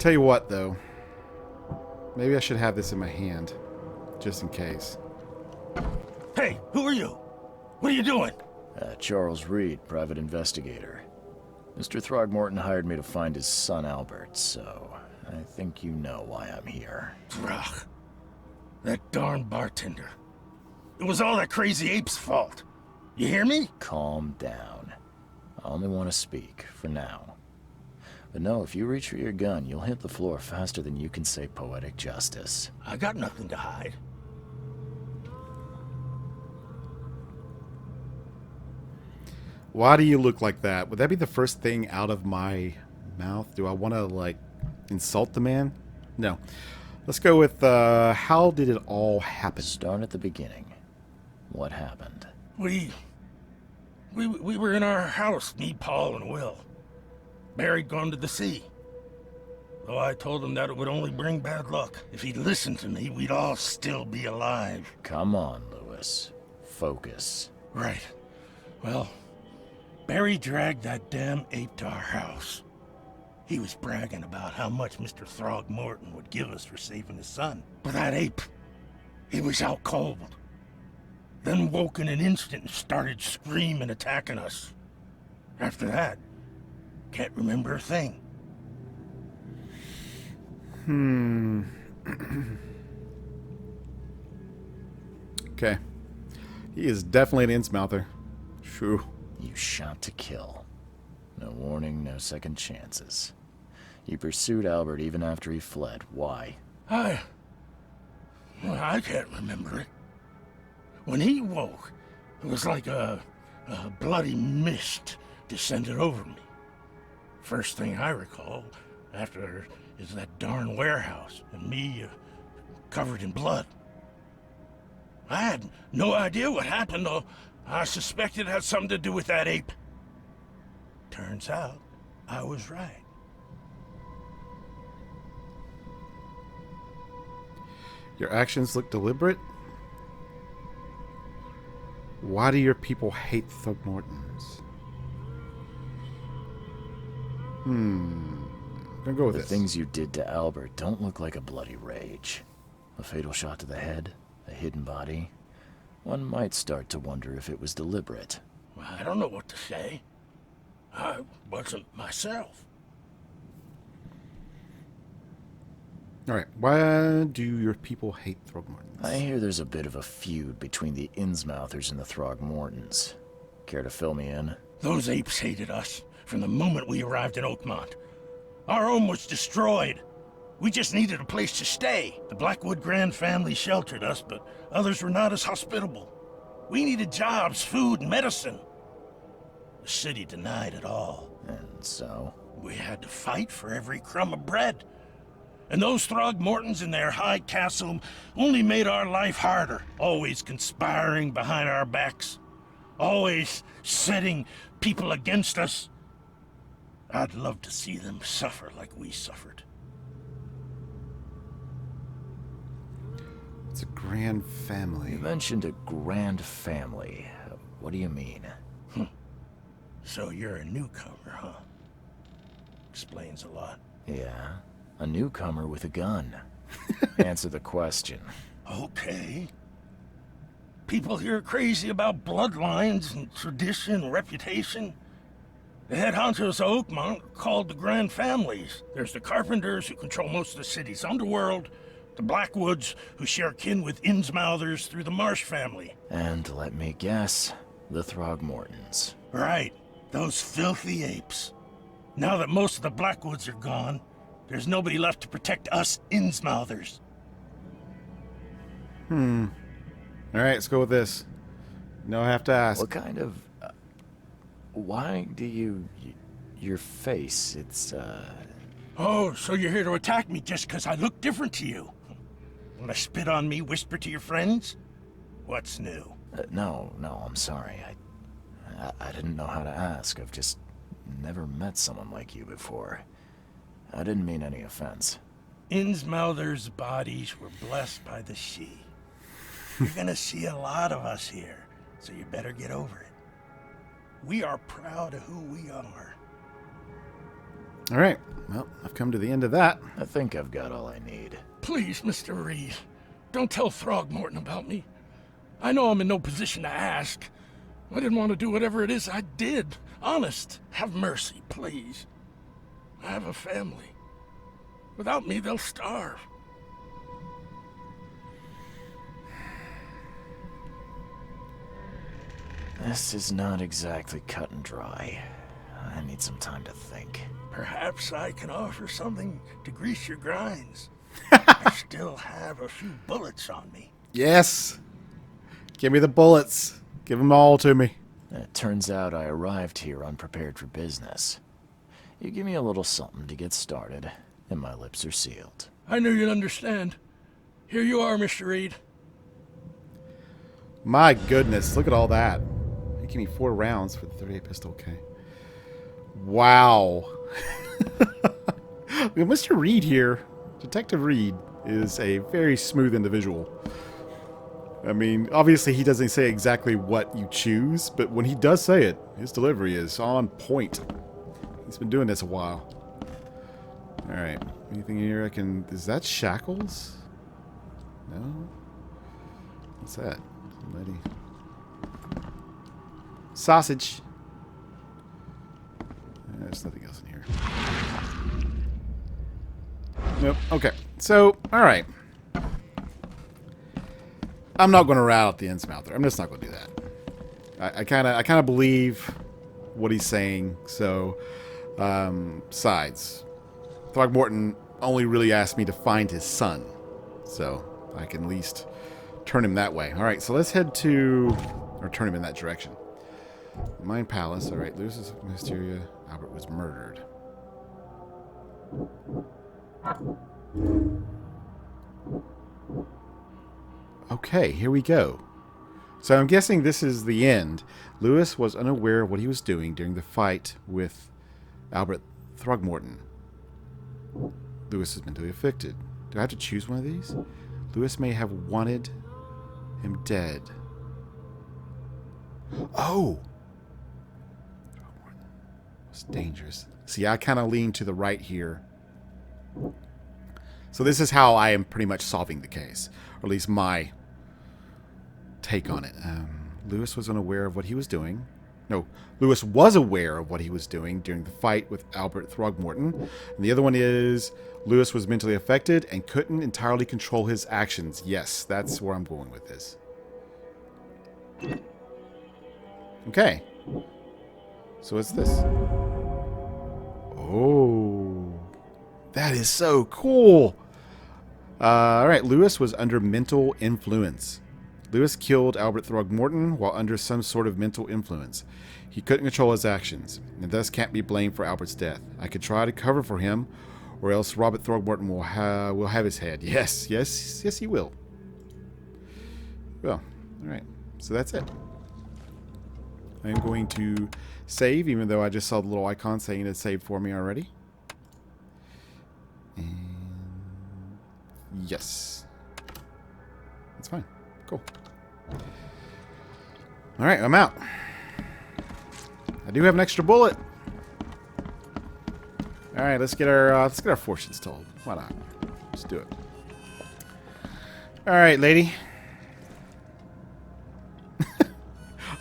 Tell you what, though. Maybe I should have this in my hand, just in case. Hey, who are you? What are you doing? Charles Reed, private investigator. Mr. Throgmorton hired me to find his son Albert, so I think you know why I'm here. Throg. That darn bartender. It was all that crazy ape's fault. You hear me? Calm down. I only want to speak, for now. But no, if you reach for your gun, you'll hit the floor faster than you can say poetic justice. I got nothing to hide. Why do you look like that? Would that be the first thing out of my mouth? Do I want to, like, insult the man? No. Let's go with, how did it all happen? Start at the beginning. What happened? We were in our house, me, Paul, and Will. Barry'd gone to the sea. Though I told him that it would only bring bad luck. If he'd listened to me, we'd all still be alive. Come on, Lewis. Focus. Right. Well, Barry dragged that damn ape to our house. He was bragging about how much Mr. Throgmorton would give us for saving his son. But that ape, he was out cold. Then woke in an instant and started screaming, attacking us. After that, can't remember a thing. Okay. He is definitely an innsmouther. Shoo. You shot to kill. No warning, no second chances. You pursued Albert even after he fled. Why? I can't remember it. When he woke, it was like a bloody mist descended over me. First thing I recall after is that darn warehouse and me covered in blood. I had no idea what happened, though. I suspected it had something to do with that ape. Turns out, I was right. Your actions look deliberate? Why do your people hate Throgmortons? I'm gonna go with The this. things you did to Albert don't look like a bloody rage. A fatal shot to the head, a hidden body. One might start to wonder if it was deliberate. Well, I don't know what to say. I wasn't myself. Alright, why do your people hate Throgmortons? I hear there's a bit of a feud between the Innsmouthers and the Throgmortons. Care to fill me in? Those apes hated us from the moment we arrived in Oakmont. Our home was destroyed. We just needed a place to stay. The Blackwood Grand family sheltered us, but others were not as hospitable. We needed jobs, food, and medicine. The city denied it all. And so? We had to fight for every crumb of bread. And those Throgmortons in their high castle only made our life harder, always conspiring behind our backs, always setting people against us. I'd love to see them suffer like we suffered. It's a grand family. You mentioned a grand family. What do you mean? So you're a newcomer, huh? Explains a lot. Yeah, a newcomer with a gun. Answer the question. Okay. People here are crazy about bloodlines and tradition and reputation. The head honchos of Oakmont are called the Grand Families. There's the Carpenters, who control most of the city's underworld, the Blackwoods, who share kin with Innsmouthers through the Marsh family. And let me guess, the Throgmortons. Right, those filthy apes. Now that most of the Blackwoods are gone, there's nobody left to protect us Innsmouthers. Alright, let's go with this. No, I have to ask. What kind of... why do you... your face, it's, Oh, so you're here to attack me just because I look different to you? Wanna spit on me, whisper to your friends? What's new? no, I'm sorry. I didn't know how to ask. I've just never met someone like you before. I didn't mean any offense. Innsmouthers' bodies were blessed by the sea. You're gonna see a lot of us here, so you better get over it. We are proud of who we are. All right. Well, I've come to the end of that. I think I've got all I need. Please, Mr. Reed, don't tell Throgmorton about me. I know I'm in no position to ask. I didn't want to do whatever it is I did. Honest, have mercy, please. I have a family. Without me, they'll starve. This is not exactly cut and dry. I need some time to think. Perhaps I can offer something to grease your grinds. I still have a few bullets on me. Yes. Give me the bullets. Give them all to me. It turns out I arrived here unprepared for business. You give me a little something to get started, and my lips are sealed. I knew you'd understand. Here you are, Mr. Reed. My goodness, look at all that. You give me 4 rounds for the 38 pistol, okay. Wow. Mr. Reed here, Detective Reed, is a very smooth individual. I mean, obviously he doesn't say exactly what you choose, but when he does say it, his delivery is on point. He's been doing this a while. Alright, anything here I can... Is that shackles? No? What's that? Somebody... Sausage. There's nothing else in here. Nope. Okay. So, alright. I'm not going to rat out the Innsmouther. I'm just not going to do that. I kind of believe what he's saying. So, besides, Throgmorton only really asked me to find his son. So, I can at least turn him that way. Alright, so let's head to... Or turn him in that direction. Mine Palace. Alright, Lewis's Mysteria. Albert was murdered. Okay, here we go. So I'm guessing this is the end. Lewis was unaware of what he was doing during the fight with Albert Throgmorton. Lewis is mentally affected. Do I have to choose one of these? Lewis may have wanted him dead. Oh! Throgmorton was dangerous. See, I kind of lean to the right here. So this is how I am pretty much solving the case. Or at least my take on it. Lewis was unaware of what he was doing. No, Lewis was aware of what he was doing during the fight with Albert Throgmorton. And the other one is Lewis was mentally affected and couldn't entirely control his actions. Yes, that's where I'm going with this. Okay. So what's this? Oh. That is so cool. Alright, Lewis was under mental influence. Lewis killed Albert Throgmorton while under some sort of mental influence. He couldn't control his actions, and thus can't be blamed for Albert's death. I could try to cover for him, or else Robert Throgmorton will have his head. Yes, he will. Well, alright. So that's it. I'm going to save, even though I just saw the little icon saying it saved for me already. And yes. That's fine. Cool. Alright, I'm out. I do have an extra bullet. Alright, let's get our fortunes told. Why not? Let's do it. Alright, lady.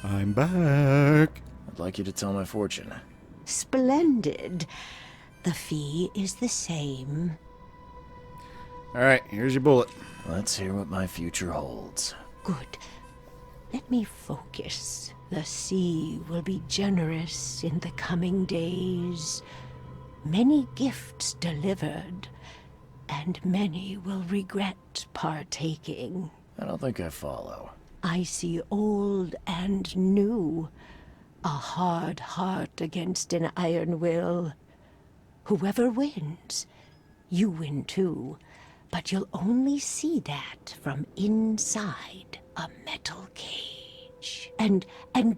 I'm back. I'd like you to tell my fortune. Splendid. The fee is the same. Alright, here's your bullet. Let's hear what my future holds. Good. Let me focus. The sea will be generous in the coming days. Many gifts delivered, and many will regret partaking. I don't think I follow. I see old and new. A hard heart against an iron will. Whoever wins, you win too. But you'll only see that from inside a metal cage. And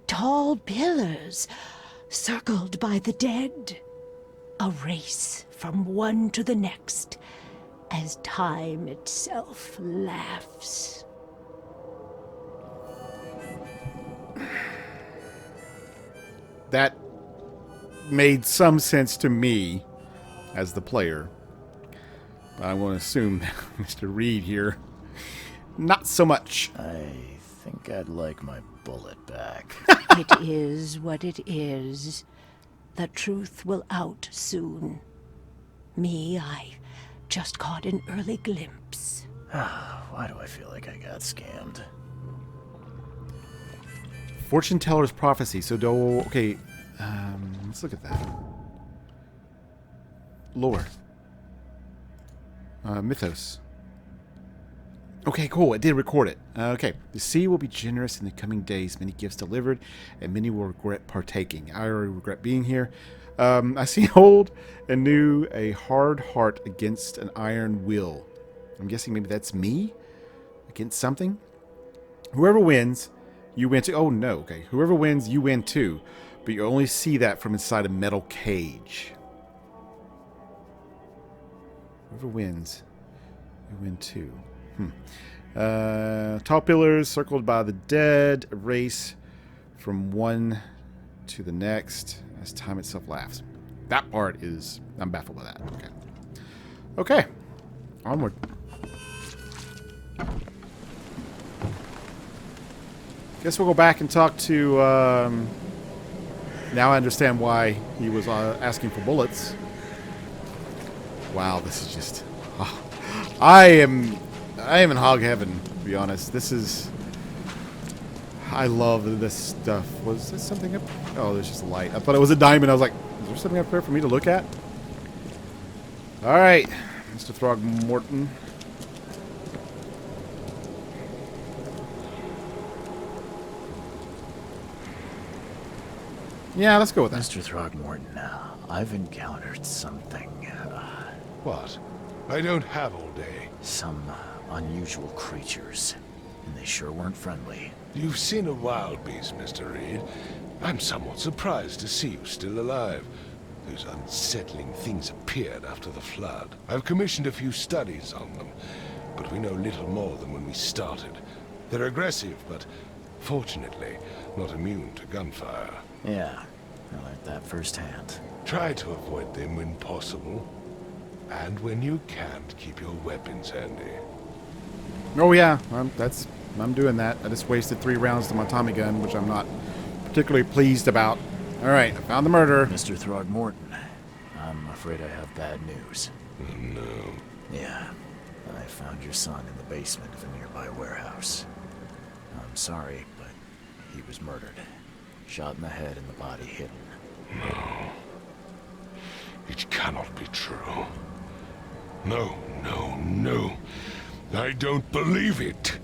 tall pillars circled by the dead. A race from one to the next as time itself laughs. That made some sense to me. as the player. I want to assume that Mr. Reed here, not so much. I think I'd like my bullet back. It is what it is. The truth will out soon. Me, I just caught an early glimpse. Why do I feel like I got scammed? Fortune teller's prophecy. So, okay, let's look at that. Lore. Mythos. Okay, cool. I did record it. Okay. The sea will be generous in the coming days. Many gifts delivered, and many will regret partaking. I already regret being here. I see old and new, a hard heart against an iron will. I'm guessing maybe that's me? Against something? Whoever wins, you win too. Oh, no. Okay. Whoever wins, you win too. But you only see that from inside a metal cage. Whoever wins, you win too. Tall pillars circled by the dead, a race from one to the next as time itself laughs. That part is... I'm baffled by that. Okay. Okay. Onward. Guess we'll go back and talk to... now I understand why he was asking for bullets. Wow, this is just... Oh. I am in Hog Heaven, to be honest. This is... I love this stuff. Was there something up? Oh, there's just a light. I thought it was a diamond. I was like, is there something up there for me to look at? Alright, Mr. Throgmorton. Yeah, let's go with that. Mr. Throgmorton, I've encountered something. What? I don't have all day. Some unusual creatures. And they sure weren't friendly. You've seen a wild beast, Mr. Reed. I'm somewhat surprised to see you still alive. Those unsettling things appeared after the flood. I've commissioned a few studies on them, but we know little more than when we started. They're aggressive, but fortunately not immune to gunfire. Yeah, I learned that firsthand. Try to avoid them when possible. And when you can't, keep your weapons handy. Oh yeah, I'm doing that. I just wasted 3 rounds to my Tommy gun, which I'm not particularly pleased about. Alright, I found the murderer. Mr. Throgmorton, I'm afraid I have bad news. Oh, no. Yeah, I found your son in the basement of a nearby warehouse. I'm sorry, but he was murdered. Shot in the head and the body hidden. No. It cannot be true. No, no, no. I don't believe it.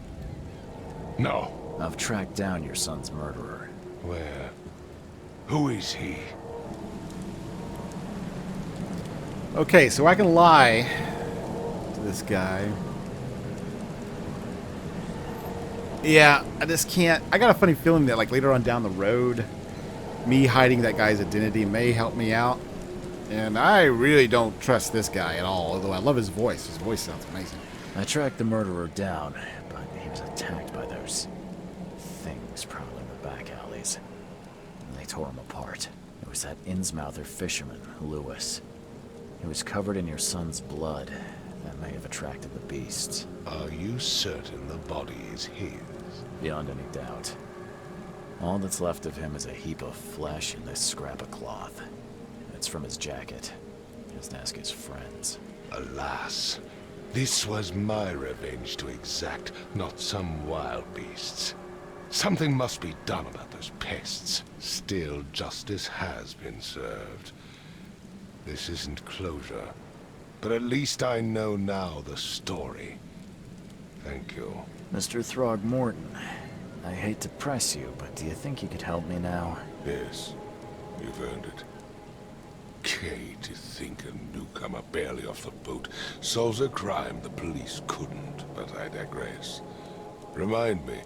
No. I've tracked down your son's murderer. Where? Who is he? Okay, so I can lie to this guy. Yeah, I just can't. I got a funny feeling that like later on down the road, me hiding that guy's identity may help me out. And I really don't trust this guy at all, although I love his voice. His voice sounds amazing. I tracked the murderer down, but he was attacked by those things prowling the back alleys. And they tore him apart. It was that Innsmouther fisherman, Lewis. He was covered in your son's blood. That may have attracted the beasts. Are you certain the body is his? Beyond any doubt. All that's left of him is a heap of flesh and this scrap of cloth. It's from his jacket. Just ask his friends. Alas, this was my revenge to exact, not some wild beast's. Something must be done about those pests. Still, justice has been served. This isn't closure, but at least I know now the story. Thank you. Mr. Throgmorton, I hate to press you, but do you think you could help me now? Yes, you've earned it. Okay, to think a newcomer barely off the boat solves a crime the police couldn't, but I digress. Remind me,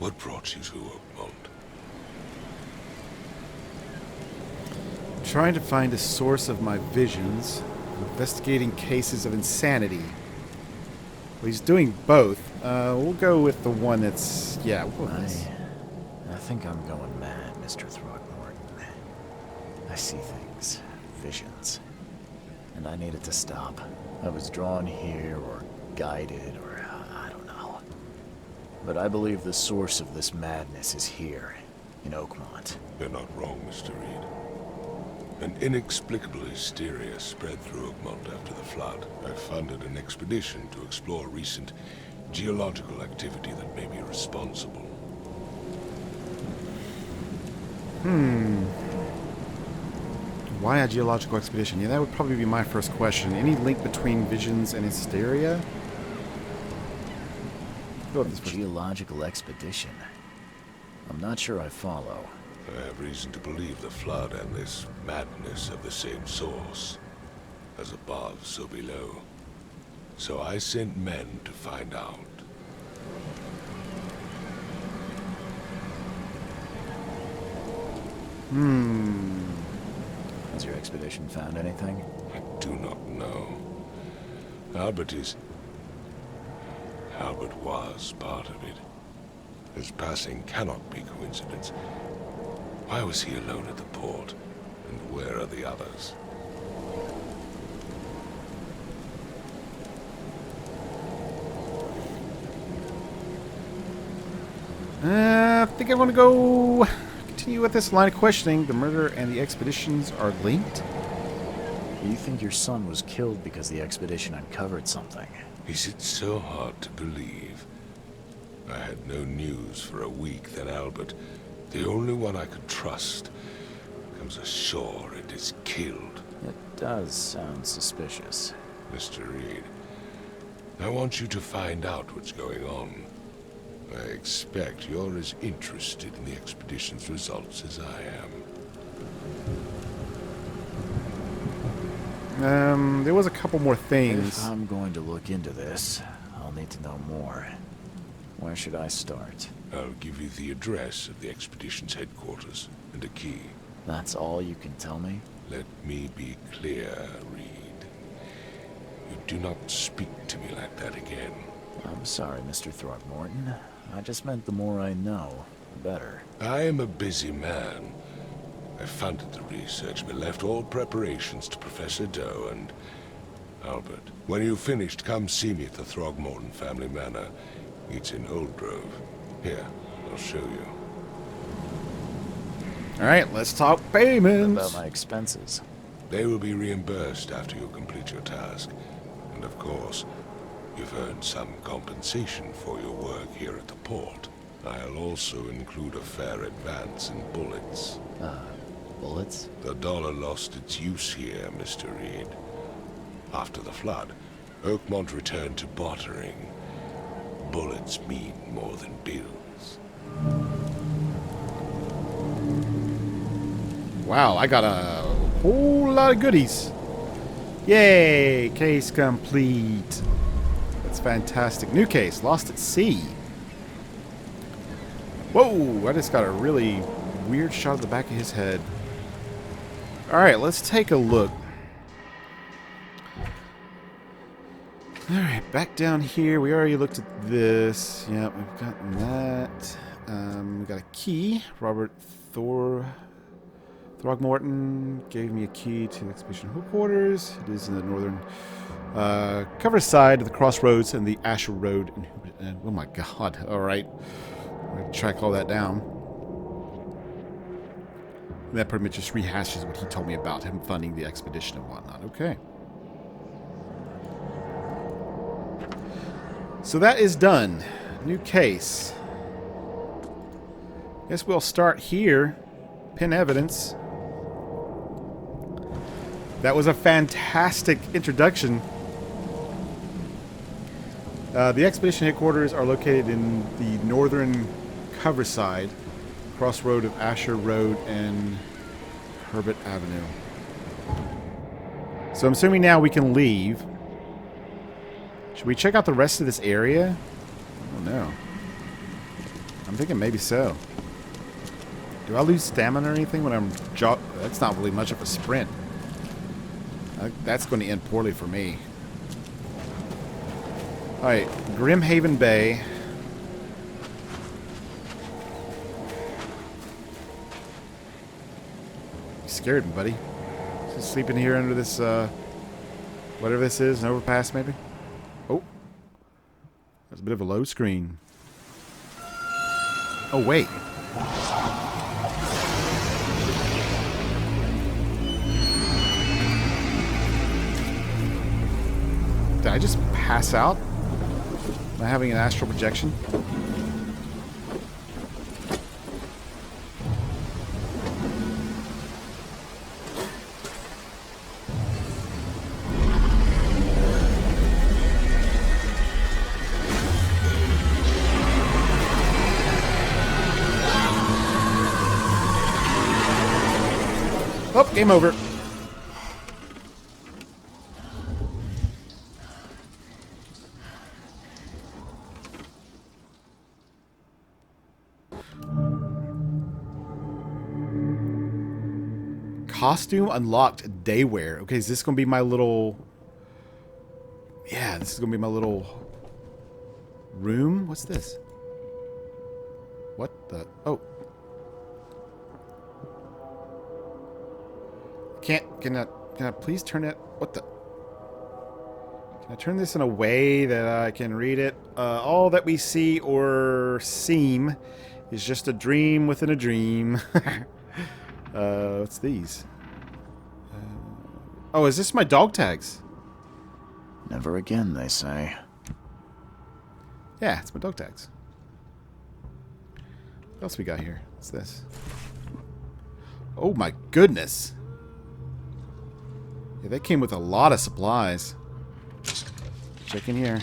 what brought you to Oakmont? Trying to find a source of my visions, investigating cases of insanity. Well, he's doing both. We'll go with the one that's... yeah, we'll go with this. I think I'm going mad, Mr. Throgmorton. I see things. Visions. and I needed to stop. I was drawn here, or guided, or I don't know. But I believe the source of this madness is here, in Oakmont. You're not wrong, Mr. Reed. An inexplicable hysteria spread through Oakmont after the flood. I funded an expedition to explore recent geological activity that may be responsible. Why a geological expedition? Yeah, that would probably be my first question. Any link between visions and hysteria? Go with this first. Geological expedition? I'm not sure I follow. I have reason to believe the flood and this madness have the same source. As above, so below. So I sent men to find out. Has your expedition found anything? I do not know. Albert was part of it. His passing cannot be coincidence. Why was he alone at the port? And where are the others? I think I want to go continue with this line of questioning. The murder and the expeditions are linked. You think your son was killed because the expedition uncovered something? Is it so hard to believe? I had no news for a week, then Albert, the only one I could trust, comes ashore and is killed. It does sound suspicious. Mr. Reed, I want you to find out what's going on. I expect you're as interested in the expedition's results as I am. There was a couple more things. If I'm going to look into this, I'll need to know more. Where should I start? I'll give you the address of the expedition's headquarters and a key. That's all you can tell me? Let me be clear, Reed. You do not speak to me like that again. I'm sorry, Mr. Throckmorton. I just meant the more I know, the better. I am a busy man. I funded the research, but left all preparations to Professor Doe and Albert. When you've finished, come see me at the Throgmorton family manor. It's in Old Grove. Here, I'll show you. Alright, let's talk What payments. about my expenses? They will be reimbursed after you complete your task. And of course, you've earned some compensation for your work here at the port. I'll also include a fair advance in bullets. Bullets? The dollar lost its use here, Mr. Reed. After the flood, Oakmont returned to bartering. Bullets mean more than bills. Wow, I got a whole lot of goodies. Yay! Case complete. That's fantastic. New case, lost at sea. Whoa, I just got a really weird shot of the back of his head. Alright, let's take a look. Alright, back down here. We already looked at this. Yeah, we've gotten that. We got a key. Robert Throgmorton gave me a key to the expedition headquarters. It is in the northern cover side of the crossroads and the Asher Road. Oh my god. Alright. I'm going to track all that down. And that pretty much just rehashes what he told me about him funding the expedition and whatnot. Okay. So that is done. New case. Guess we'll start here. Pin evidence. That was a fantastic introduction. The expedition headquarters are located in the northern cover side, crossroad of Asher Road and Herbert Avenue. So I'm assuming now we can leave. Should we check out the rest of this area? I don't know. I'm thinking maybe so. Do I lose stamina or anything when I'm that's not really much of a sprint. That's going to end poorly for me. Alright, Grimhaven Bay. You scared me, buddy. Just sleeping here under this Whatever this is, an overpass maybe? Oh. That's a bit of a low screen. Oh, wait. Did I just pass out? Am I having an astral projection? Oh, game over. Costume unlocked daywear. Okay, is this going to be my little... Yeah, this is going to be my little room. What's this? What the... Oh. Can I please turn it... What the... Can I turn this in a way that I can read it? All that we see or seem is just a dream within a dream. What's these? Oh, is this my dog tags? Never again, they say. Yeah, it's my dog tags. What else we got here? What's this? Oh my goodness. Yeah, they came with a lot of supplies. Check in here.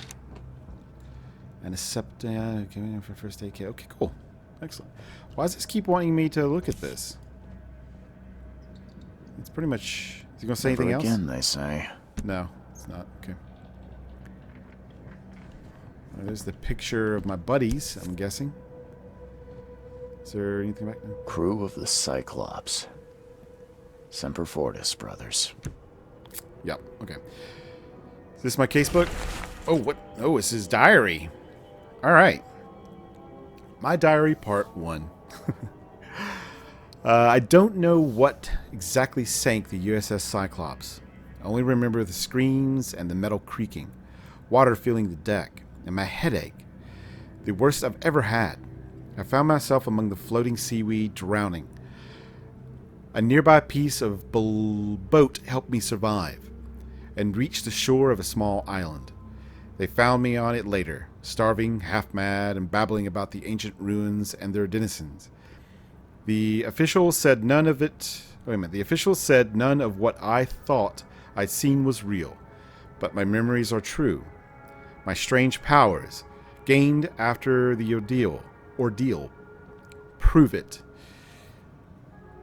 And a septa. Okay, for first aid kit. Okay, cool. Excellent. Why does this keep wanting me to look at this? It's pretty much... Is he going to say anything else? Never again, they say. No, it's not. Okay. Well, there's the picture of my buddies, I'm guessing. Is there anything back there? Crew of the Cyclops. Semper Fortis, brothers. Yep, okay. Is this my casebook? Oh, what? Oh, it's his diary. All right. My diary, part 1. I don't know what exactly sank the USS Cyclops. I only remember the screams and the metal creaking, water filling the deck, and my headache. The worst I've ever had. I found myself among the floating seaweed, drowning. A nearby piece of boat helped me survive, and reached the shore of a small island. They found me on it later, starving, half-mad, and babbling about the ancient ruins and their denizens. The officials said none of it... Wait a minute. The officials said none of what I thought I'd seen was real, but my memories are true. My strange powers, gained after the ordeal, prove it.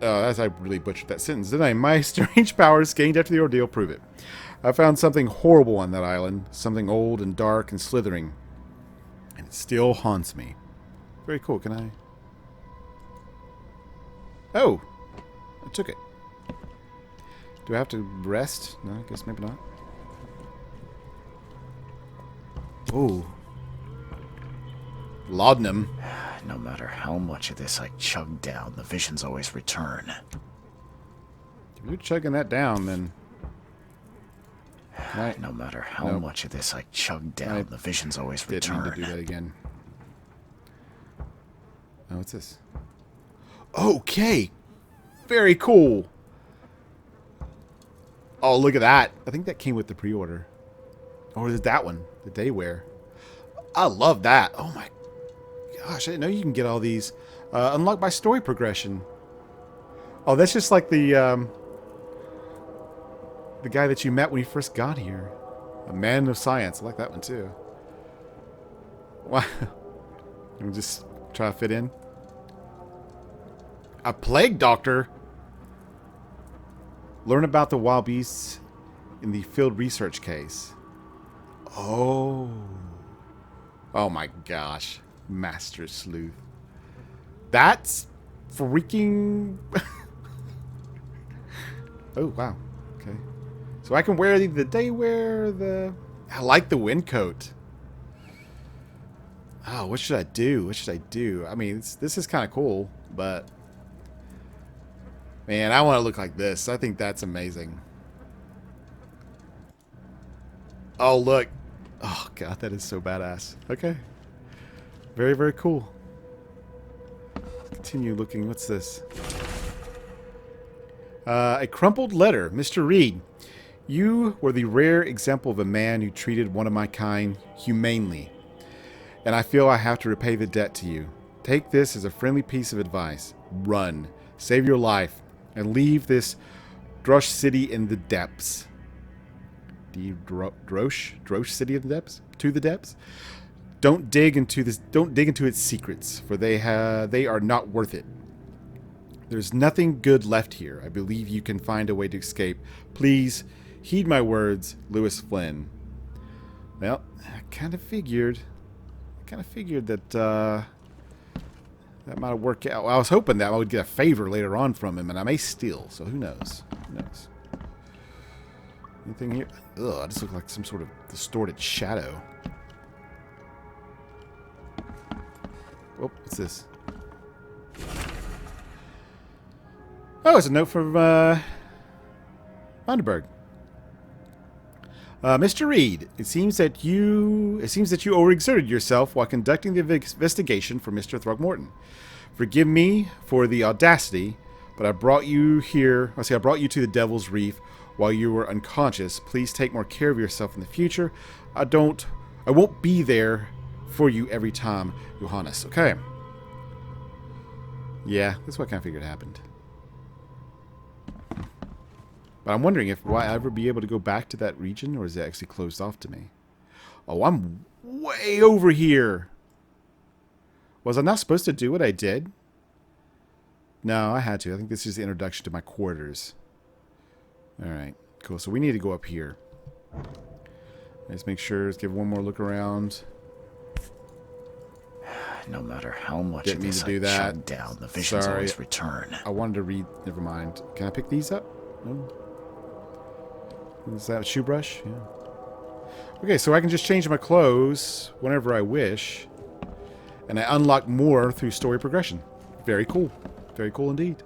As I really butchered that sentence, didn't I? My strange powers, gained after the ordeal, prove it. I found something horrible on that island, something old and dark and slithering, and it still haunts me. Very cool. Can I... Oh, I took it. Do I have to rest? No, I guess maybe not. Oh. Laudanum. No matter how much of this I chug down, the visions always return. If you're chugging that down, then... No matter how much of this I chug down, the visions always return. Didn't need to do that again. Oh, what's this? Okay. Very cool. Oh, look at that. I think that came with the pre-order. Or is it that one? The daywear. I love that. Oh my gosh, I didn't know you can get all these. Unlocked by story progression. Oh, that's just like the guy that you met when you first got here. A man of science. I like that one too. Wow. Let me just try to fit in. A plague doctor. Learn about the wild beasts in the field research case. Oh. Oh my gosh. Master Sleuth. That's freaking... Oh, wow. Okay. So I can wear the daywear, the... I like the wind coat. Oh, what should I do? What should I do? I mean, this is kind of cool, but... Man, I want to look like this. I think that's amazing. Oh, look. Oh, God, that is so badass. Okay. Very, very cool. Continue looking. What's this? A crumpled letter. Mr. Reed, you were the rare example of a man who treated one of my kind humanely. And I feel I have to repay the debt to you. Take this as a friendly piece of advice. Run. Save your life. And leave this Drosh city in the depths. Drosh city in the depths? To the depths? Don't dig into its secrets, for they are not worth it. There's nothing good left here. I believe you can find a way to escape. Please heed my words, Lewis Flynn. Well, I kind of figured that that might work out. Well, I was hoping that I would get a favor later on from him, and I may steal. So who knows? Who knows? Anything here? Ugh, I just look like some sort of distorted shadow. Oh, what's this? Oh, it's a note from Vandenberg. Mr. Reed, it seems that you overexerted yourself while conducting the investigation for Mr. Throgmorton. Forgive me for the audacity, but I brought you here. I brought you to the Devil's Reef while you were unconscious. Please take more care of yourself in the future. I won't be there for you every time, Johannes. Okay. Yeah, that's what I kind of figured happened. But I'm wondering if will I ever be able to go back to that region, or is it actually closed off to me? Oh, I'm way over here. Was I not supposed to do what I did? No, I had to. I think this is the introduction to my quarters. Alright, cool. So we need to go up here. Let's make sure, let's give one more look around. No matter how much Didn't of mean this to do I that. shut down, the visions always return. I wanted to read. Never mind. Can I pick these up? No. Is that a shoe brush? Yeah. Okay, so I can just change my clothes whenever I wish. And I unlock more through story progression. Very cool. Very cool indeed.